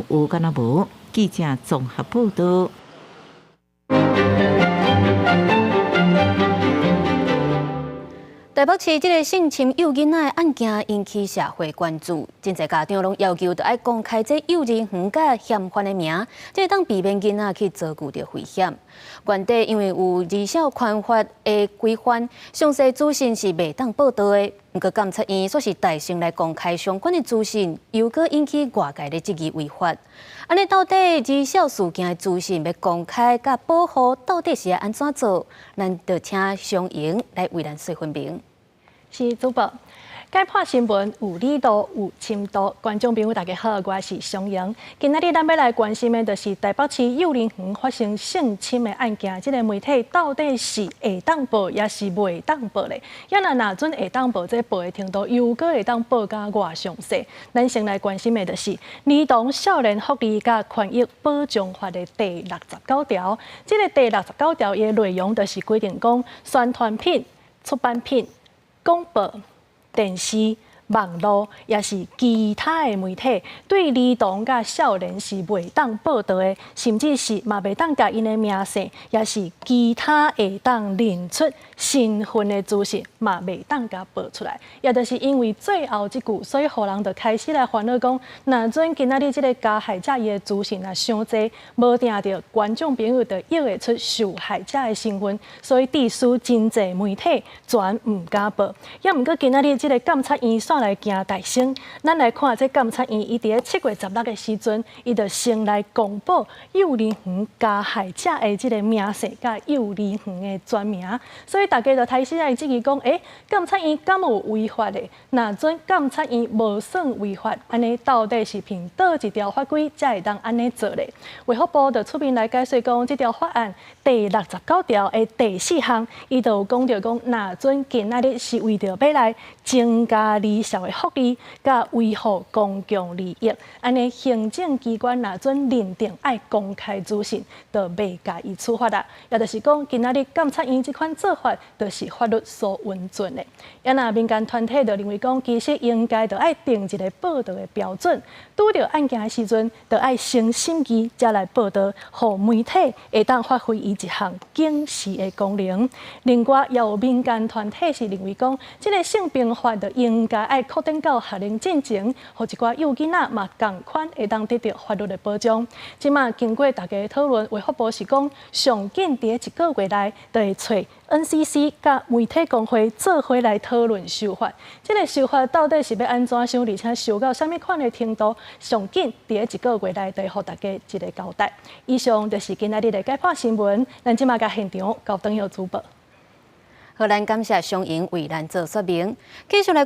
有敢若无？记者综合报道。台北市这个性侵幼囡仔的案件引起社会关注，真侪家长拢要求要公开这幼儿园甲嫌犯的名，这当避免囡仔去遭遇到危险。原底因为有儿少宽法的规范，详细资讯是袂当报道的。不过监察院说是大声来公开相关的资讯，又搁引起外界的质疑违法。安尼到底儿少事件的资讯要公开甲保护，到底是要安怎做？咱就请双莹来为咱说分明。是主播，解破新闻有力度、有深度。观众朋友大家好，我是双莹。今仔日咱要来关心的，就是台北市幼儿园发生性侵的案件，这个媒体到底是会当报，也是袂当报的？要哪准会当报，这报的程度又搁会当报甲偌详细？咱先来关心的，就是儿童少年福利甲权益保障法的第69条。这个第69条的内容就是规定讲，宣传品、出版品、广播、电视、网络，也是其他的媒体，对儿童甲少年是袂当报道的，甚至是嘛袂当甲因的名姓，也是其他会当认出身份的资讯，嘛袂当甲报出来。也就是因为最后一句，所以互人就开始来烦恼讲，若准今仔日这个加害者伊的资讯啊伤济，无定着观众朋友就约会出受害者的身份，所以致使真侪媒体全唔敢报。也毋过今仔日这个监察院煞来行大声，咱来看这监察院伊伫咧7月16的时阵，伊就先来公布幼儿园加害者的这个名姓甲幼儿园的全名，所以大家就开始来质疑讲，监察院敢有违法的？若准监察院无算违法，安尼到底是凭倒一条法规才会当安尼做咧？卫福部就出面来解说讲，这条法案第69条的第4项，伊就有讲到讲，若准今仔日是为着要来增加儿少的福利，甲维护公共利益，安尼行政机关若准认定爱公开资讯，就袂甲伊处罚啦。也就是讲，今仔日监察院这款做法，就是法律所允准的。也若民间团体就认为讲，其实应该就爱定一个报道的标准，拄着案件的时阵，就爱先审议，才来报道，互媒体会当发挥伊一项警示的功能。另外，也有民间团体是认为讲，这个性平法就应该爱扩展到学龄进前，互一寡幼囡仔嘛共款会当得到法律的保障。即马经过大家的讨论，卫福部是讲，上紧伫1个月内，就会找 NCC 甲媒体工会做伙来讨论修法。这个修法到底是要安怎修，而且修到什么款的程度？上紧伫1个月内，就会互大家一个交代。以上就是今仔日的解破新闻，咱即马甲现场交等候主播。好，咱感谢双莹为咱做说明，继续来。